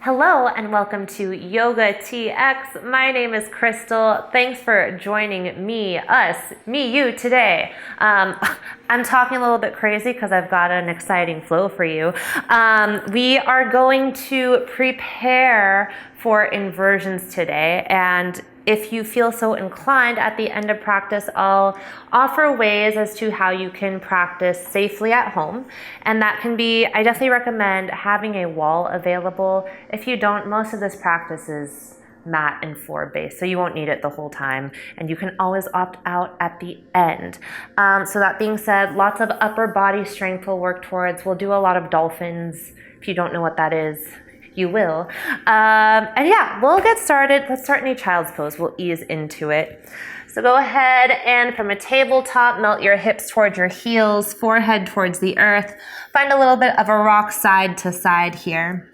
Hello and welcome to Yoga TX. My name is Crystal. Thanks for joining me, you today. I'm talking a little bit crazy because I've got an exciting flow for you. We are going to prepare for inversions today, and if you feel so inclined, at the end of practice, I'll offer ways as to how you can practice safely at home. And that can be, I definitely recommend having a wall available. If you don't, most of this practice is mat and floor based, so you won't need it the whole time. And you can always opt out at the end. So that being said, lots of upper body strength we'll work towards. We'll do a lot of dolphins. If you don't know what that is, you will. And yeah, we'll get started. Let's start in a child's pose. We'll ease into it. So go ahead and from a tabletop, melt your hips towards your heels, forehead towards the earth. Find a little bit of a rock side to side here.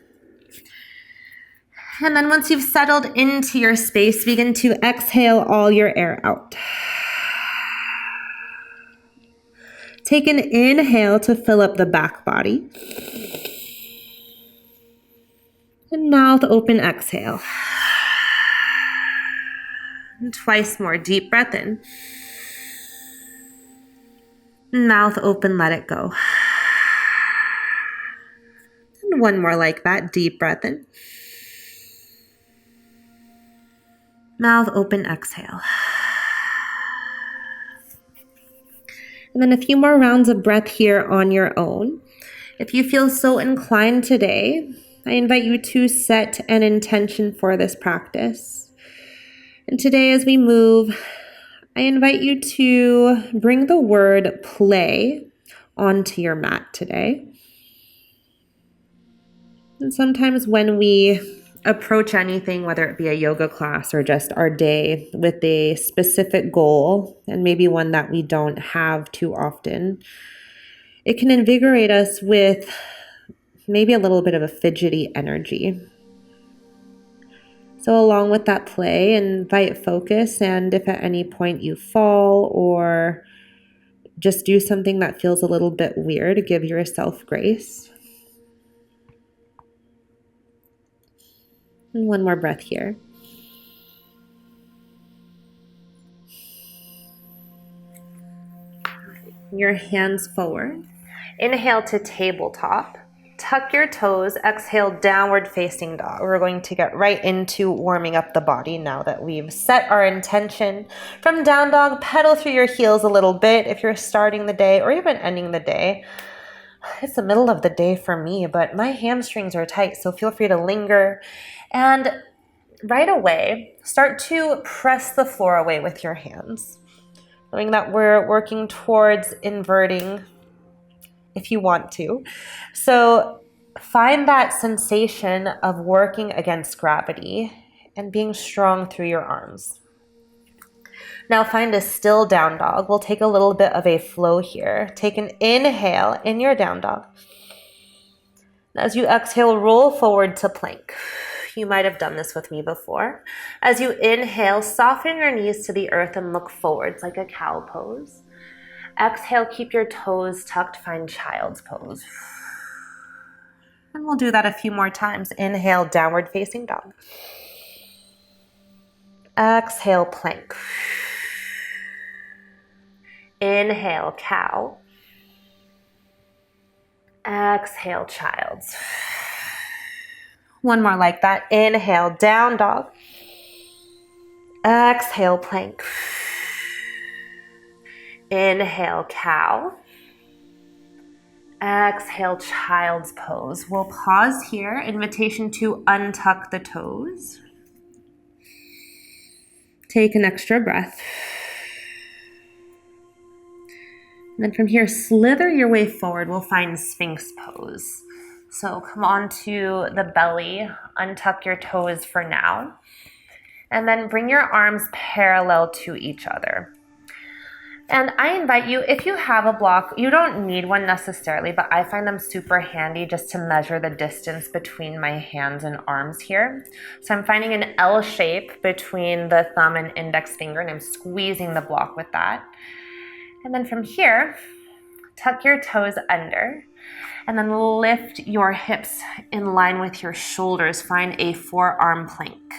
And then once you've settled into your space, begin to exhale all your air out. Take an inhale to fill up the back body. And mouth open, exhale. And twice more, deep breath in. Mouth open, let it go. And one more like that, deep breath in. Mouth open, exhale. And then a few more rounds of breath here on your own. If you feel so inclined today, I invite you to set an intention for this practice. And today as we move, I invite you to bring the word play onto your mat today. And sometimes when we approach anything, whether it be a yoga class or just our day with a specific goal, and maybe one that we don't have too often, it can invigorate us with maybe a little bit of a fidgety energy. So along with that play, invite focus, and if at any point you fall or just do something that feels a little bit weird, give yourself grace. And one more breath here. Your hands forward. Inhale to tabletop. Tuck your toes, exhale, downward facing dog. We're going to get right into warming up the body now that we've set our intention. From down dog, pedal through your heels a little bit if you're starting the day or even ending the day. It's the middle of the day for me, but my hamstrings are tight, so feel free to linger. And right away, start to press the floor away with your hands. Knowing that we're working towards inverting if you want to. So find that sensation of working against gravity and being strong through your arms. Now find a still down dog. We'll take a little bit of a flow here. Take an inhale in your down dog. As you exhale, roll forward to plank. You might have done this with me before. As you inhale, soften your knees to the earth and look forwards like a cow pose. Exhale, keep your toes tucked, find child's pose. And we'll do that a few more times. Inhale, downward facing dog. Exhale, plank. Inhale, cow. Exhale, child's. One more like that. Inhale, down dog. Exhale, plank. Inhale, cow. Exhale, child's pose. We'll pause here. Invitation to untuck the toes. Take an extra breath. And then from here, slither your way forward. We'll find Sphinx pose. So come onto the belly, untuck your toes for now. And then bring your arms parallel to each other. And I invite you, if you have a block, you don't need one necessarily, but I find them super handy just to measure the distance between my hands and arms here. So I'm finding an L shape between the thumb and index finger, and I'm squeezing the block with that. And then from here, Tuck your toes under, and then lift your hips in line with your shoulders. Find a forearm plank.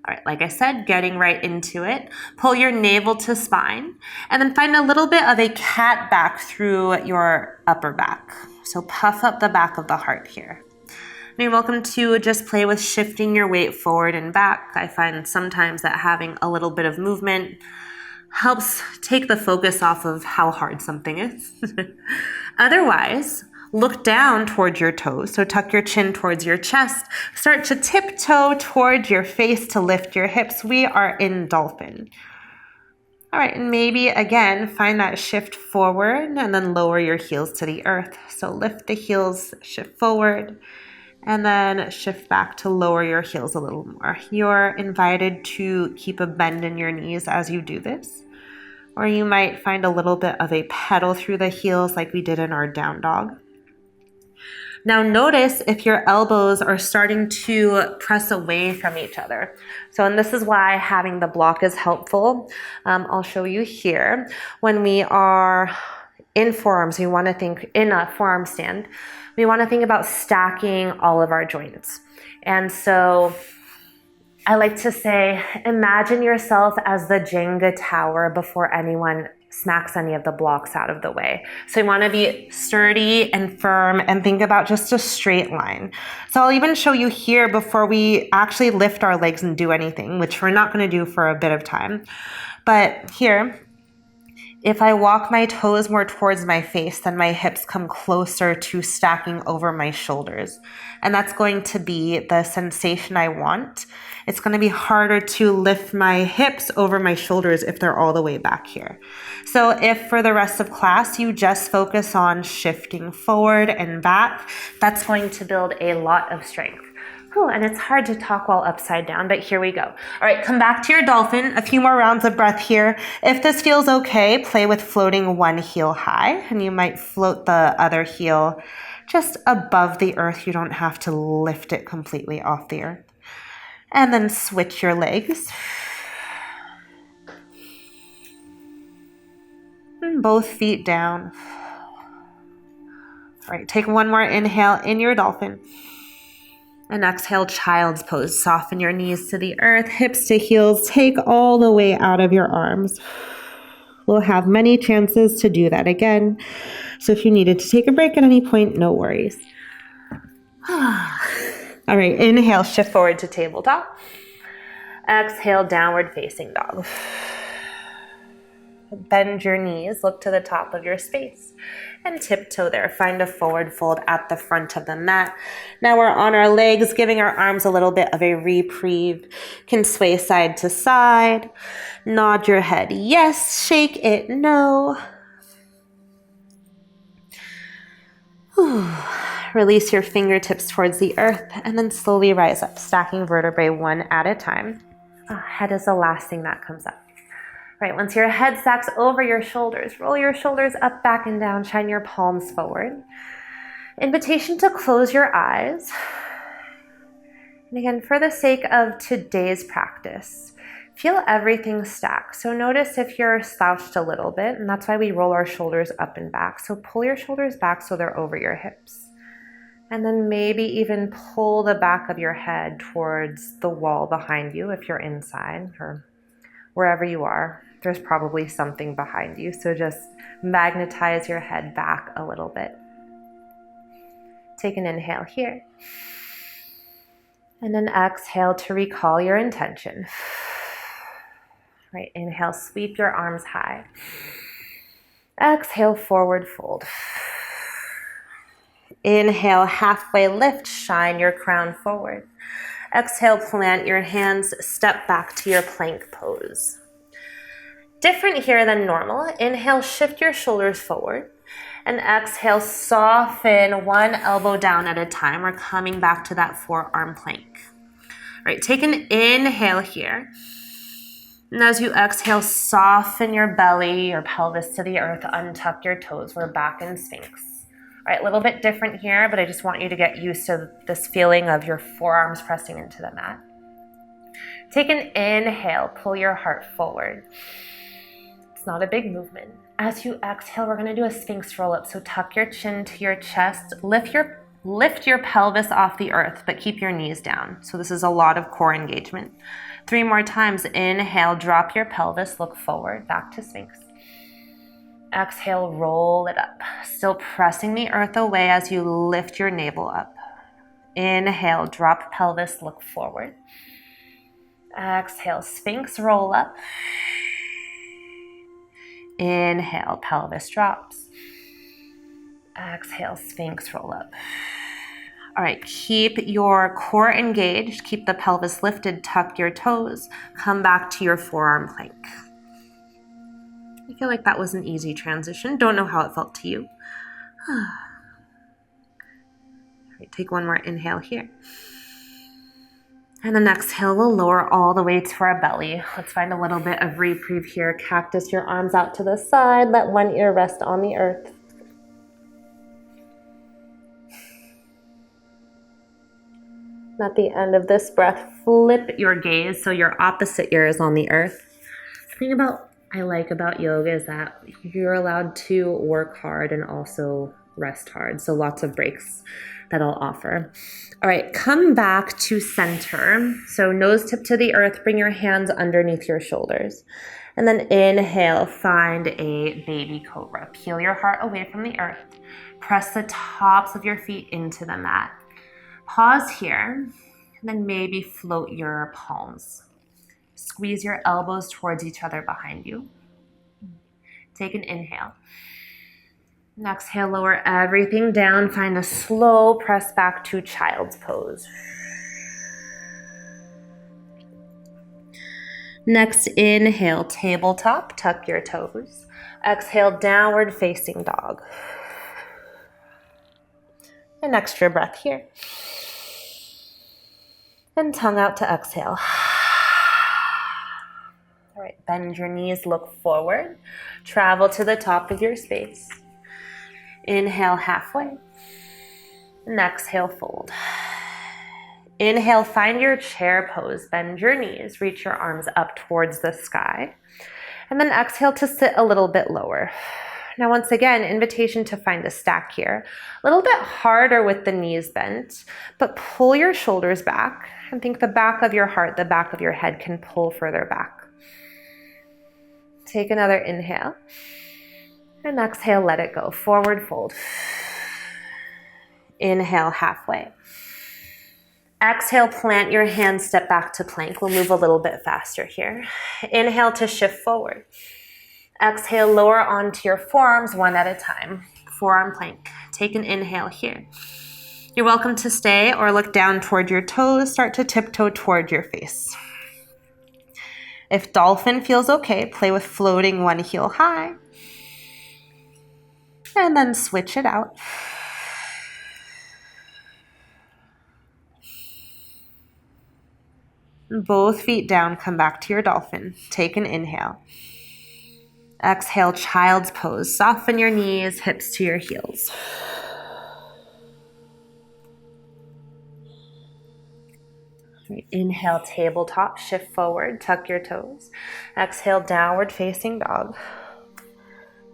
All right, like I said, getting right into it. Pull your navel to spine, and then find a little bit of a cat back through your upper back. So puff up the back of the heart here. And you're welcome to just play with shifting your weight forward and back. I find sometimes that having a little bit of movement helps take the focus off of how hard something is. Otherwise, look down towards your toes. So tuck your chin towards your chest. Start to tiptoe towards your face to lift your hips. We are in dolphin. All right, and maybe again, find that shift forward and then lower your heels to the earth. So lift the heels, shift forward, and then shift back to lower your heels a little more. You're invited to keep a bend in your knees as you do this. Or you might find a little bit of a pedal through the heels like we did in our down dog. Now notice if your elbows are starting to press away from each other. So, and this is why having the block is helpful. I'll show you here. When we are in forearms, we want to think in a forearm stand, we want to think about stacking all of our joints. And so I like to say, imagine yourself as the Jenga tower before anyone smacks any of the blocks out of the way. So you want to be sturdy and firm and think about just a straight line. So I'll even show you here before we actually lift our legs and do anything, which we're not going to do for a bit of time. But here, if I walk my toes more towards my face, then my hips come closer to stacking over my shoulders. And that's going to be the sensation I want. It's going to be harder to lift my hips over my shoulders if they're all the way back here. So if for the rest of class you just focus on shifting forward and back, that's going to build a lot of strength. Whew, and it's hard to talk while upside down, but here we go. All right, come back to your dolphin. A few more rounds of breath here. If this feels okay, play with floating one heel high, and you might float the other heel just above the earth. You don't have to lift it completely off the earth. And then switch your legs. And both feet down. All right, take one more inhale in your dolphin. And exhale, child's pose. Soften your knees to the earth, hips to heels. Take all the way out of your arms. We'll have many chances to do that again. So if you needed to take a break at any point, no worries. All right, inhale, shift forward to tabletop. Exhale, downward facing dog. Bend your knees, look to the top of your space, and tiptoe there. Find a forward fold at the front of the mat. Now we're on our legs, giving our arms a little bit of a reprieve. Can sway side to side. Nod your head yes, shake it no. Whew. Release your fingertips towards the earth and then slowly rise up, stacking vertebrae one at a time. Head is the last thing that comes up. Right, once your head stacks over your shoulders, roll your shoulders up, back, and down. Shine your palms forward. Invitation to close your eyes. And again, for the sake of today's practice, feel everything stack. So notice if you're slouched a little bit, and that's why we roll our shoulders up and back. So pull your shoulders back so they're over your hips. And then maybe even pull the back of your head towards the wall behind you if you're inside or wherever you are. There's probably something behind you. So just magnetize your head back a little bit. Take an inhale here. And then exhale to recall your intention. Right, inhale, sweep your arms high. Exhale, forward fold. Inhale, halfway lift, shine your crown forward. Exhale, plant your hands, step back to your plank pose. Different here than normal. Inhale, shift your shoulders forward. And exhale, soften one elbow down at a time. We're coming back to that forearm plank. All right, take an inhale here. And as you exhale, soften your belly, your pelvis to the earth, untuck your toes. We're back in Sphinx. All right, a little bit different here, but I just want you to get used to this feeling of your forearms pressing into the mat. Take an inhale, pull your heart forward. It's not a big movement. As you exhale, we're going to do a Sphinx roll up. So tuck your chin to your chest, lift your pelvis off the earth, but keep your knees down. So this is a lot of core engagement. 3 more times. Inhale, drop your pelvis, look forward, back to Sphinx. Exhale, roll it up. Still pressing the earth away as you lift your navel up. Inhale, drop pelvis, look forward. Exhale, Sphinx roll up. Inhale, pelvis drops. Exhale, Sphinx roll up. All right, keep your core engaged, keep the pelvis lifted, tuck your toes, come back to your forearm plank. I feel like that was an easy transition. Don't know how it felt to you. All right, take one more inhale here. And the next exhale, we'll lower all the way to our belly. Let's find a little bit of reprieve here. Cactus your arms out to the side. Let one ear rest on the earth. At the end of this breath, flip your gaze so your opposite ear is on the earth. The thing I like about yoga is that you're allowed to work hard and also rest hard. So lots of breaks that I'll offer. All right, come back to center. So nose tip to the earth, bring your hands underneath your shoulders. And then inhale, find a baby cobra. Peel your heart away from the earth. Press the tops of your feet into the mat. Pause here, and then maybe float your palms. Squeeze your elbows towards each other behind you. Take an inhale. And exhale, lower everything down. Find a slow press back to child's pose. Next, inhale, tabletop, tuck your toes. Exhale, downward facing dog. An extra breath here. And tongue out to exhale. All right, bend your knees, look forward. Travel to the top of your space. Inhale halfway. And exhale, fold. Inhale, find your chair pose. Bend your knees, reach your arms up towards the sky. And then exhale to sit a little bit lower. Now, once again, invitation to find a stack here. A little bit harder with the knees bent, but pull your shoulders back and think the back of your heart, the back of your head can pull further back. Take another inhale. And exhale, let it go. Forward fold. Inhale, halfway. Exhale, plant your hands, step back to plank. We'll move a little bit faster here. Inhale to shift forward. Exhale, lower onto your forearms one at a time. Forearm plank. Take an inhale here. You're welcome to stay or look down toward your toes. Start to tiptoe toward your face. If dolphin feels okay, play with floating one heel high. And then switch it out. Both feet down, come back to your dolphin. Take an inhale. Exhale, child's pose. Soften your knees, hips to your heels. Inhale, tabletop, shift forward, tuck your toes. Exhale, downward facing dog.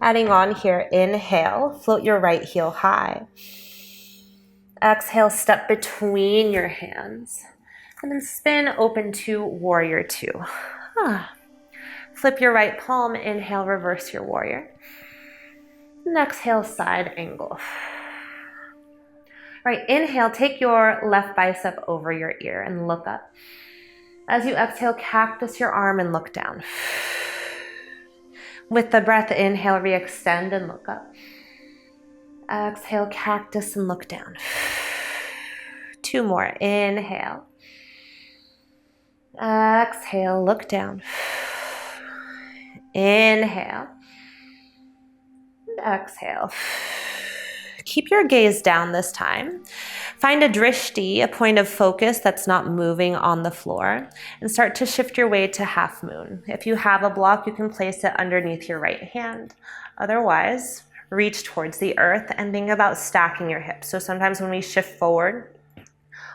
Adding on here, inhale, float your right heel high. Exhale, step between your hands. And then spin open to warrior two. Flip your right palm, inhale, reverse your warrior. And exhale, side angle. All right, inhale, take your left bicep over your ear and look up. As you exhale, cactus your arm and look down. With the breath, inhale, re-extend and look up. Exhale, cactus and look down. 2 more, inhale. Exhale, look down. Inhale. And exhale. Keep your gaze down this time. Find a drishti, a point of focus that's not moving on the floor, and start to shift your way to half moon. If you have a block, you can place it underneath your right hand. Otherwise, reach towards the earth and think about stacking your hips. So sometimes when we shift forward,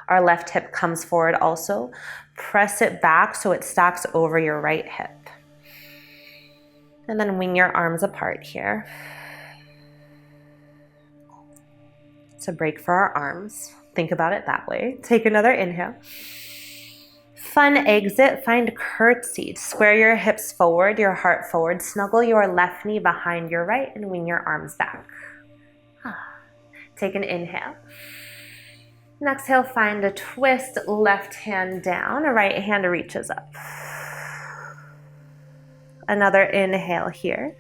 our left hip comes forward also. Press it back so it stacks over your right hip. And then wing your arms apart here. It's a break for our arms. Think about it that way. Take another inhale. Fun exit, find curtsy. Square your hips forward, your heart forward. Snuggle your left knee behind your right and wing your arms back. Take an inhale. And exhale, find a twist, left hand down, right hand reaches up. Another inhale here.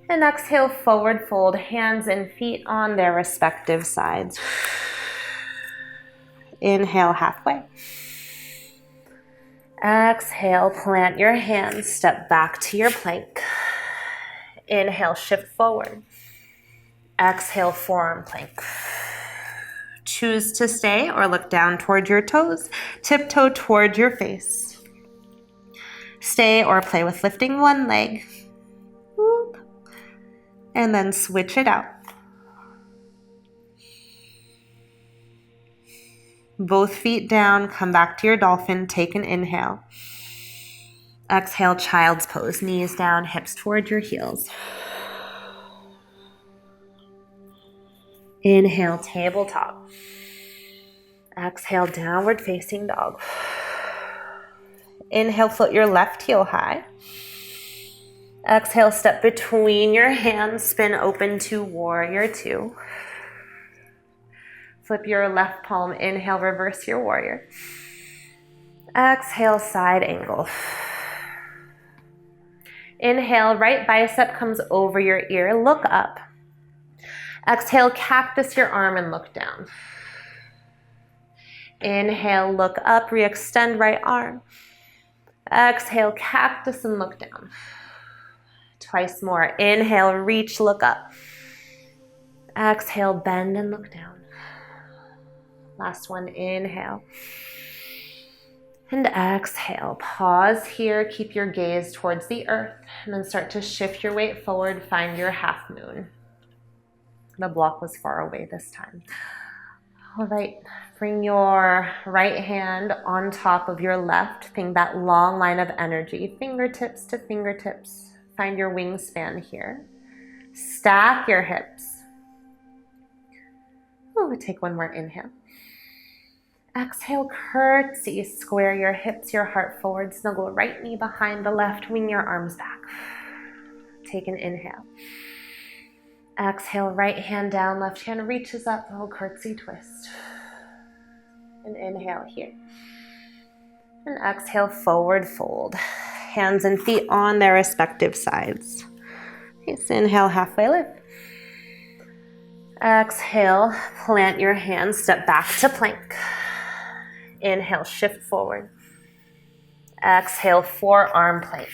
And exhale, forward fold, hands and feet on their respective sides. Inhale, halfway. Exhale, plant your hands, step back to your plank. Inhale, shift forward. Exhale, forearm plank. Choose to stay or look down toward your toes, tiptoe toward your face. Stay or play with lifting one leg. Whoop. And then switch it out. Both feet down, come back to your dolphin, take an inhale. Exhale, child's pose, knees down, hips toward your heels. Inhale, tabletop. Exhale, downward facing dog. Inhale, float your left heel high. Exhale, step between your hands, spin open to warrior two. Flip your left palm, inhale, reverse your warrior. Exhale, side angle. Inhale, right bicep comes over your ear, look up. Exhale, cactus your arm and look down. Inhale, look up, re-extend right arm. Exhale, cactus and look down. Twice more. Inhale, reach, look up. Exhale, bend and look down. Last one, inhale. And exhale, pause here, keep your gaze towards the earth, and then start to shift your weight forward, find your half moon. The block was far away this time. All right, bring your right hand on top of your left. Think that long line of energy, fingertips to fingertips. Find your wingspan here. Stack your hips. Ooh, take one more inhale. Exhale, curtsy, square your hips, your heart forward, snuggle right knee behind the left, wing your arms back. Take an inhale. Exhale, right hand down, left hand reaches up, little curtsy twist. And inhale here. And exhale, forward fold. Hands and feet on their respective sides. Nice, inhale, halfway lift. Exhale, plant your hands, step back to plank. Inhale, shift forward. Exhale, forearm plank.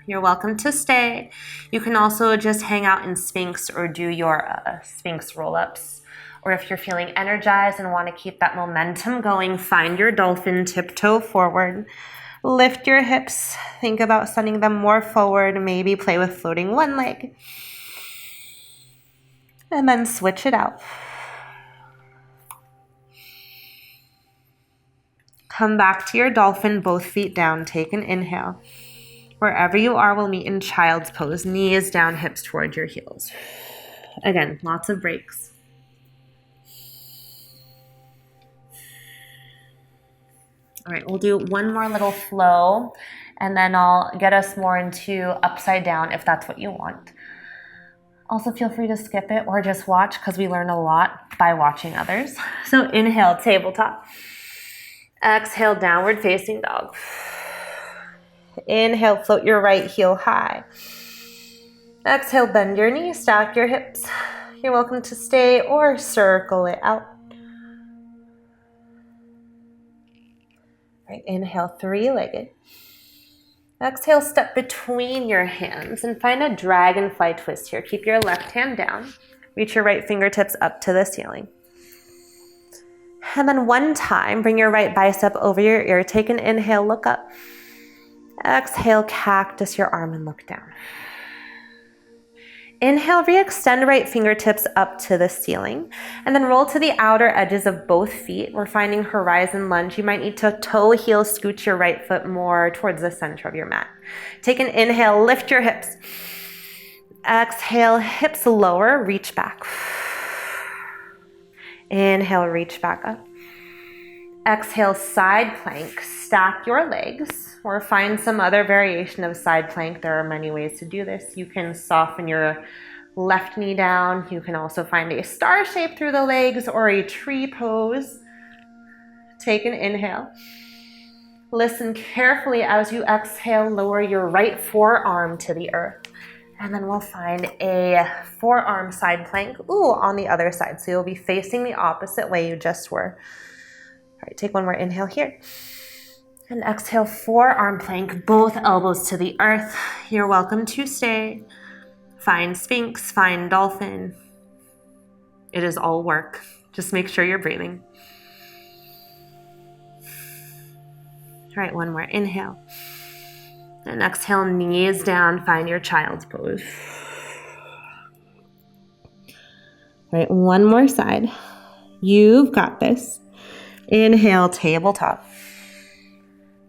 You're welcome to stay. You can also just hang out in Sphinx or do your Sphinx roll-ups. Or if you're feeling energized and want to keep that momentum going, find your dolphin, tiptoe forward. Lift your hips. Think about sending them more forward. Maybe play with floating one leg. And then switch it out. Come back to your dolphin, both feet down. Take an inhale. Wherever you are, we'll meet in child's pose. Knees down, hips toward your heels. Again, lots of breaks. All right, we'll do one more little flow, and then I'll get us more into upside down if that's what you want. Also, feel free to skip it or just watch because we learn a lot by watching others. So inhale, tabletop. Exhale, downward facing dog. Inhale, float your right heel high. Exhale, bend your knees, stack your hips. You're welcome to stay or circle it out. Right, inhale, three-legged. Exhale, step between your hands and find a dragonfly twist here. Keep your left hand down. Reach your right fingertips up to the ceiling. And then one time, bring your right bicep over your ear. Take an inhale, look up. Exhale, cactus your arm and look down. Inhale, re-extend right fingertips up to the ceiling, and then roll to the outer edges of both feet. We're finding horizon lunge. You might need to toe heel scooch your right foot more towards the center of your mat. Take an inhale, lift your hips. Exhale, hips lower, reach back. Inhale, reach back up. Exhale, side plank, stack your legs, or find some other variation of side plank. There are many ways to do this. You can soften your left knee down. You can also find a star shape through the legs or a tree pose. Take an inhale. Listen carefully as you exhale, lower your right forearm to the earth. And then we'll find a forearm side plank, on the other side. So you'll be facing the opposite way you just were. All right, take one more inhale here. And exhale, forearm plank, both elbows to the earth. You're welcome to stay. Find Sphinx, find Dolphin. It is all work. Just make sure you're breathing. All right, one more inhale. And exhale, knees down, find your child's pose. All right, one more side. You've got this. Inhale, tabletop.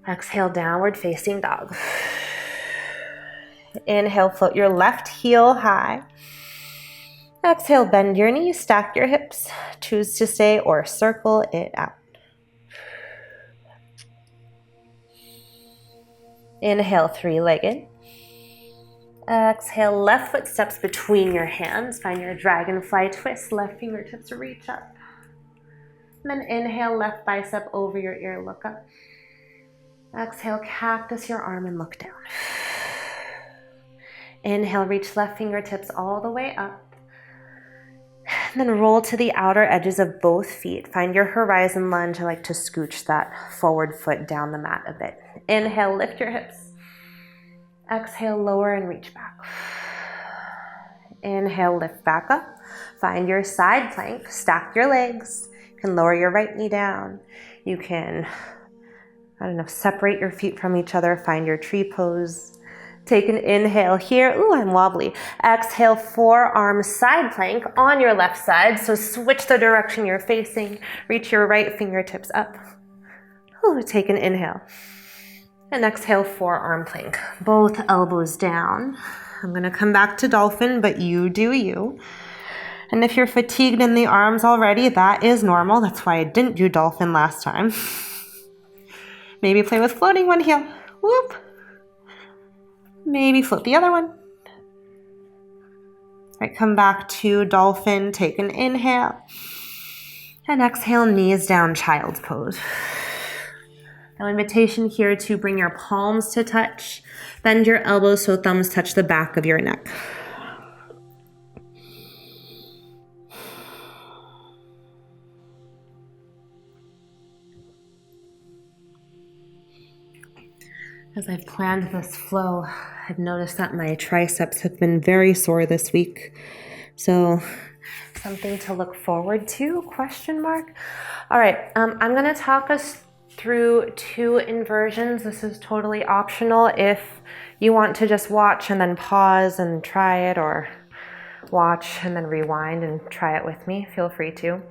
Exhale, downward facing dog. Inhale, float your left heel high. Exhale, bend your knees, stack your hips. Choose to stay or circle it out. Inhale, three-legged. Exhale, left foot steps between your hands. Find your dragonfly twist, left fingertips reach up. And then inhale, left bicep over your ear, look up. Exhale, cactus your arm and look down. Inhale, reach left fingertips all the way up. And then roll to the outer edges of both feet. Find your horizon lunge. I like to scooch that forward foot down the mat a bit. Inhale, lift your hips. Exhale, lower and reach back. Inhale, lift back up. Find your side plank. Stack your legs. You can lower your right knee down. You can, separate your feet from each other. Find your tree pose. Take an inhale here. Ooh, I'm wobbly. Exhale, forearm side plank on your left side. So switch the direction you're facing. Reach your right fingertips up. Ooh, take an inhale. And exhale, forearm plank. Both elbows down. I'm going to come back to dolphin, but you do you. And if you're fatigued in the arms already, that is normal. That's why I didn't do dolphin last time. Maybe play with floating one heel. Whoop. Maybe float the other one. All right, come back to dolphin. Take an inhale. And exhale, knees down, child's pose. Now, invitation here to bring your palms to touch. Bend your elbows so thumbs touch the back of your neck. As I've planned this flow, I've noticed that my triceps have been very sore this week. So something to look forward to, question mark. All right, I'm gonna talk us through 2 inversions. This is totally optional if you want to just watch and then pause and try it, or watch and then rewind and try it with me. Feel free to.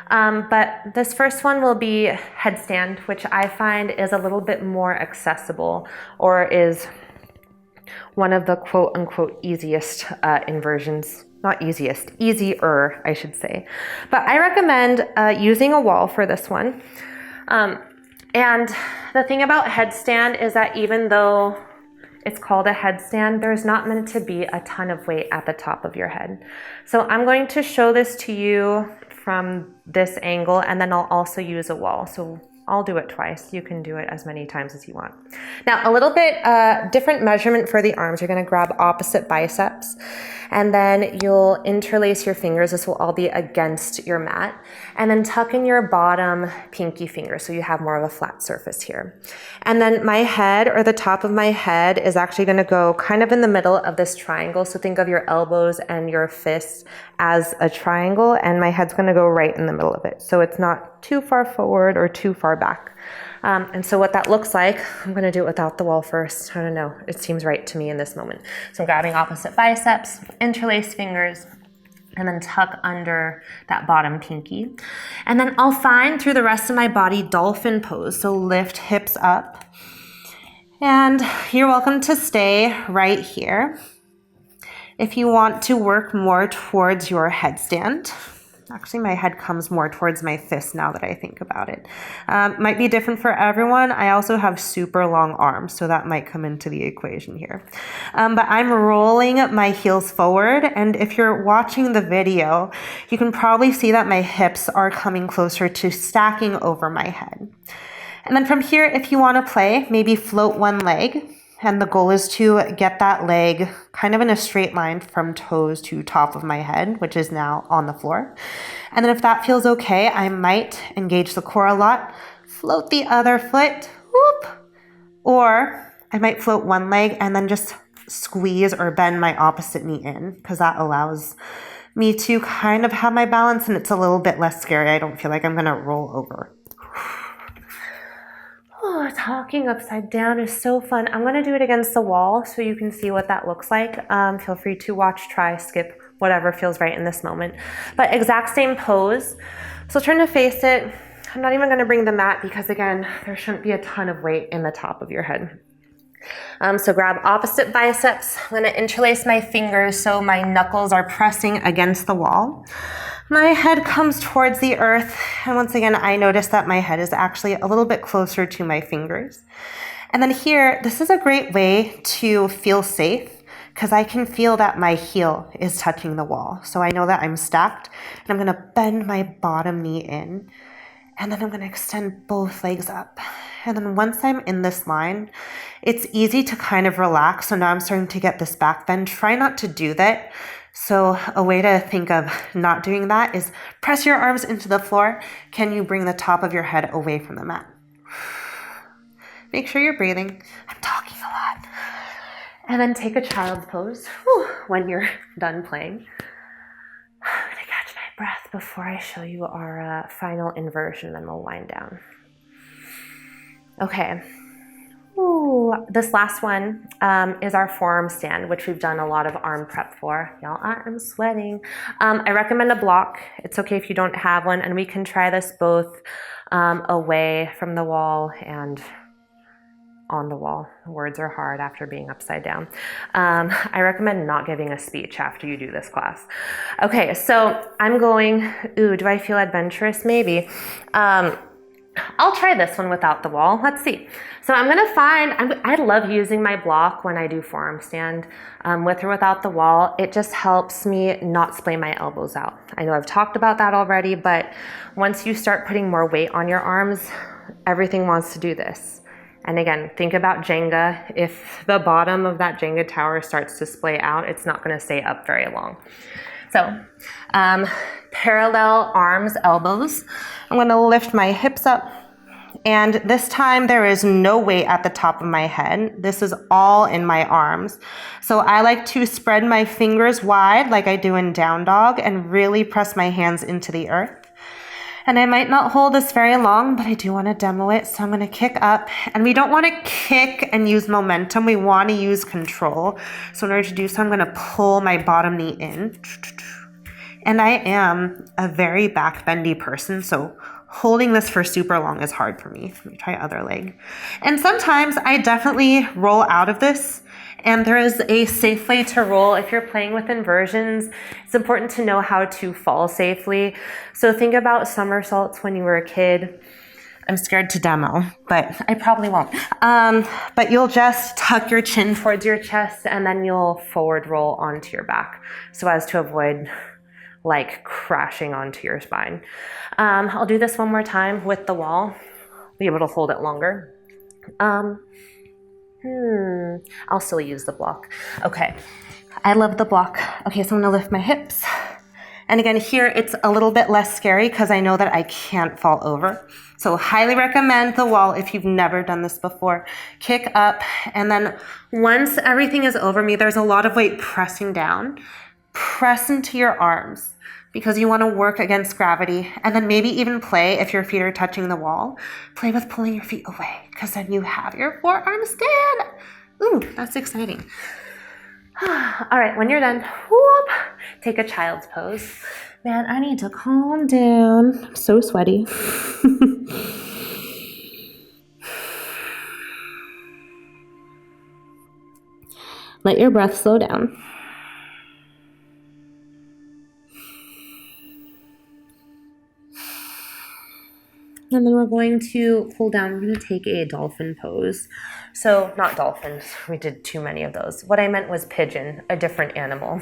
But this first one will be headstand, which I find is a little bit more accessible, or is one of the quote unquote easiest inversions. Not easiest, easier, I should say. But I recommend using a wall for this one. And the thing about headstand is that even though it's called a headstand, there's not meant to be a ton of weight at the top of your head. So I'm going to show this to you from this angle, and then I'll also use a wall. So I'll do it twice. You can do it as many times as you want. Now, a little bit different measurement for the arms. You're going to grab opposite biceps, and then you'll interlace your fingers. This will all be against your mat. And then tuck in your bottom pinky finger so you have more of a flat surface here. And then my head, or the top of my head, is actually going to go kind of in the middle of this triangle. So think of your elbows and your fists as a triangle, and my head's going to go right in the middle of it. So it's not too far forward or too far back. And so what that looks like, I'm gonna do it without the wall first. I don't know, it seems right to me in this moment. So I'm grabbing opposite biceps, interlace fingers, and then tuck under that bottom pinky. And then I'll find through the rest of my body dolphin pose. So lift hips up. And you're welcome to stay right here. If you want to work more towards your headstand, actually my head comes more towards my fist now that I think about it. Might be different for everyone. I also have super long arms, so that might come into the equation here. But I'm rolling my heels forward, and if you're watching the video, you can probably see that my hips are coming closer to stacking over my head. And then from here, if you want to play, maybe float one leg. And the goal is to get that leg kind of in a straight line from toes to top of my head, which is now on the floor. And then if that feels okay, I might engage the core a lot, float the other foot, whoop, or I might float one leg and then just squeeze or bend my opposite knee in, because that allows me to kind of have my balance and it's a little bit less scary. I don't feel like I'm gonna roll over. Oh, talking upside down is so fun. I'm gonna do it against the wall so you can see what that looks like. Feel free to watch, try, skip, whatever feels right in this moment. But exact same pose. So turn to face it. I'm not even gonna bring the mat because again, there shouldn't be a ton of weight in the top of your head. So grab opposite biceps. I'm gonna interlace my fingers so my knuckles are pressing against the wall. My head comes towards the earth, and once again, I notice that my head is actually a little bit closer to my fingers. And then here, this is a great way to feel safe, because I can feel that my heel is touching the wall. So I know that I'm stacked, and I'm gonna bend my bottom knee in, and then I'm gonna extend both legs up. And then once I'm in this line, it's easy to kind of relax. So now I'm starting to get this back bend. Try not to do that. So a way to think of not doing that is press your arms into the floor. Can you bring the top of your head away from the mat? Make sure you're breathing. I'm talking a lot. And then take a child's pose when you're done playing. I'm gonna catch my breath before I show you our final inversion, then we'll wind down. Okay. Ooh, this last one is our forearm stand, which we've done a lot of arm prep for. Y'all, I am sweating. I recommend a block. It's okay if you don't have one, and we can try this both away from the wall and on the wall. Words are hard after being upside down. I recommend not giving a speech after you do this class. Okay, so I'm going, ooh, do I feel adventurous? Maybe. I'll try this one without the wall. Let's see. So I'm gonna find, I love using my block when I do forearm stand, with or without the wall. It just helps me not splay my elbows out. I know I've talked about that already, but once you start putting more weight on your arms, everything wants to do this. And again, think about Jenga. If the bottom of that Jenga tower starts to splay out, it's not gonna stay up very long. So parallel arms, elbows. I'm gonna lift my hips up, and this time there is no weight at the top of my head. This is all in my arms. So I like to spread my fingers wide like I do in down dog and really press my hands into the earth. And I might not hold this very long, but I do wanna demo it. So I'm gonna kick up, and we don't wanna kick and use momentum. We wanna use control. So in order to do so, I'm gonna pull my bottom knee in. And I am a very back bendy person, so holding this for super long is hard for me. Let me try other leg. And sometimes I definitely roll out of this, and there is a safe way to roll. If you're playing with inversions, it's important to know how to fall safely. So think about somersaults when you were a kid. I'm scared to demo, but I probably won't. But you'll just tuck your chin towards your chest, and then you'll forward roll onto your back so as to avoid like crashing onto your spine. I'll do this one more time with the wall. Be able to hold it longer. I'll still use the block. Okay, I love the block. Okay, so I'm gonna lift my hips. And again, here it's a little bit less scary because I know that I can't fall over. So highly recommend the wall if you've never done this before. Kick up, and then once everything is over me, there's a lot of weight pressing down. Press into your arms because you want to work against gravity, and then maybe even play, if your feet are touching the wall, play with pulling your feet away because then you have your forearm stand. Ooh, that's exciting. All right, when you're done, whoop, take a child's pose. Man, I need to calm down. I'm so sweaty. Let your breath slow down. And then we're going to pull down. We're going to take a dolphin pose. So not dolphins. We did too many of those. What I meant was pigeon, a different animal,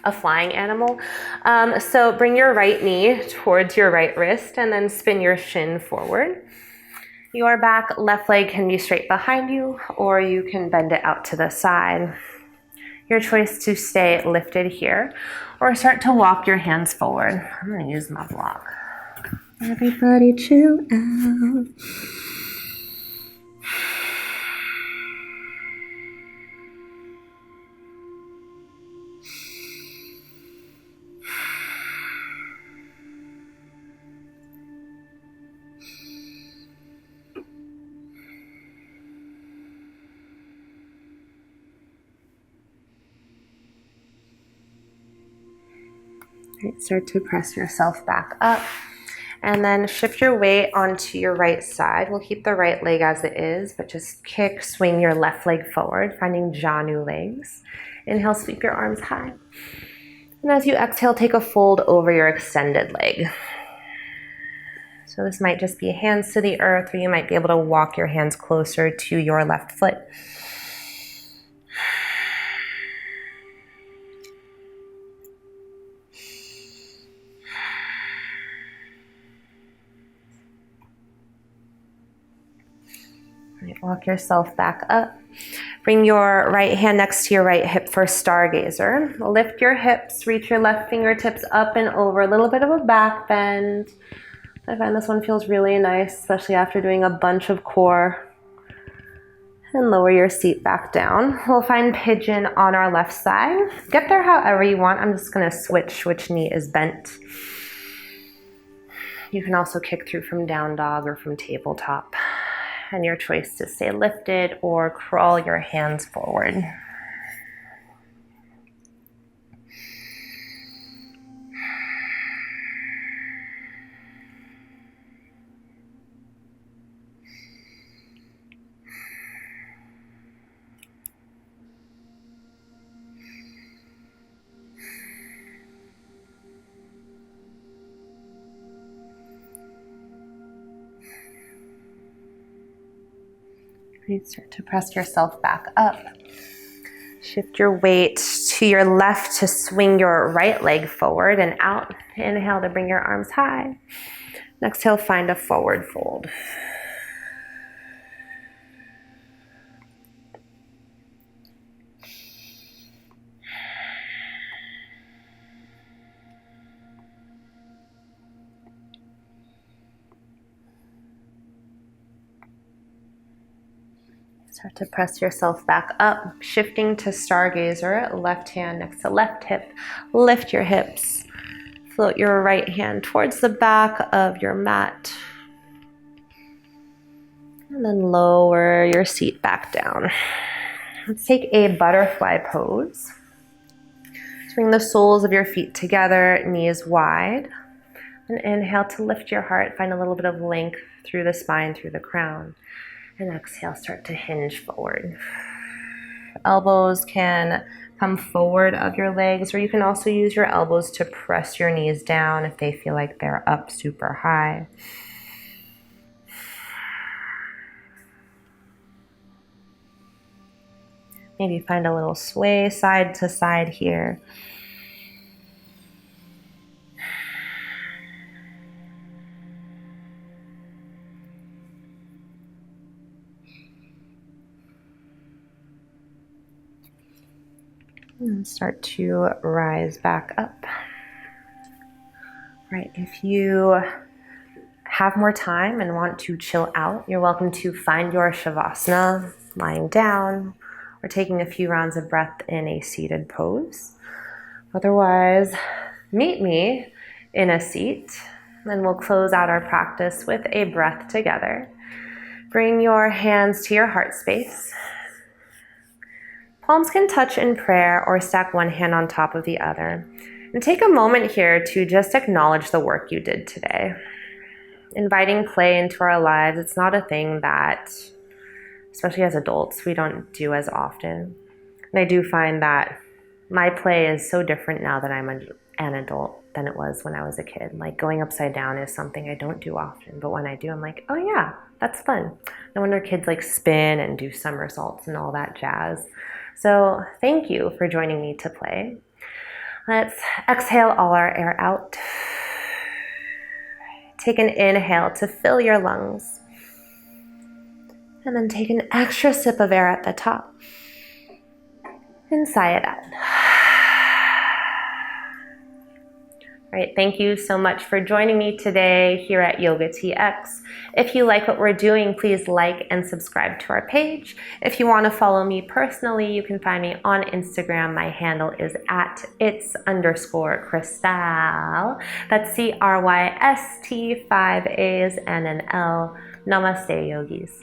a flying animal. So bring your right knee towards your right wrist and then spin your shin forward. Your back left leg can be straight behind you, or you can bend it out to the side. Your choice to stay lifted here or start to walk your hands forward. I'm going to use my block. Everybody chill out. Right, start to press yourself back up. And then shift your weight onto your right side. We'll keep the right leg as it is, but just kick, swing your left leg forward, finding Janu legs. Inhale, sweep your arms high. And as you exhale, take a fold over your extended leg. So this might just be hands to the earth, or you might be able to walk your hands closer to your left foot. Walk yourself back up. Bring your right hand next to your right hip for stargazer. Lift your hips, reach your left fingertips up and over, a little bit of a back bend. I find this one feels really nice, especially after doing a bunch of core. And lower your seat back down. We'll find pigeon on our left side. Get there however you want. I'm just gonna switch which knee is bent. You can also kick through from down dog or from tabletop. And your choice to stay lifted or crawl your hands forward. Start to press yourself back up. Shift your weight to your left to swing your right leg forward and out. Inhale to bring your arms high. Exhale, find a forward fold. Start to press yourself back up, shifting to stargazer, left hand next to left hip. Lift your hips. Float your right hand towards the back of your mat. And then lower your seat back down. Let's take a butterfly pose. Bring the soles of your feet together, knees wide. And inhale to lift your heart, find a little bit of length through the spine, through the crown. And exhale, start to hinge forward. Elbows can come forward of your legs, or you can also use your elbows to press your knees down if they feel like they're up super high. Maybe find a little sway side to side here. And start to rise back up. Right, if you have more time and want to chill out, you're welcome to find your Shavasana, lying down, or taking a few rounds of breath in a seated pose. Otherwise, meet me in a seat, and we'll close out our practice with a breath together. Bring your hands to your heart space. Palms can touch in prayer or stack one hand on top of the other. And take a moment here to just acknowledge the work you did today. Inviting play into our lives, it's not a thing that, especially as adults, we don't do as often. And I do find that my play is so different now that I'm an adult than it was when I was a kid. Like going upside down is something I don't do often, but when I do, I'm like, oh yeah, that's fun. No wonder kids like spin and do somersaults and all that jazz. So thank you for joining me to play. Let's exhale all our air out. Take an inhale to fill your lungs. And then take an extra sip of air at the top. And sigh it out. All right, thank you so much for joining me today here at Yoga TX. If you like what we're doing, please like and subscribe to our page. If you want to follow me personally, you can find me on Instagram. My handle is at its_Crystal. That's CRYST, 5 A's and an L. Namaste, yogis.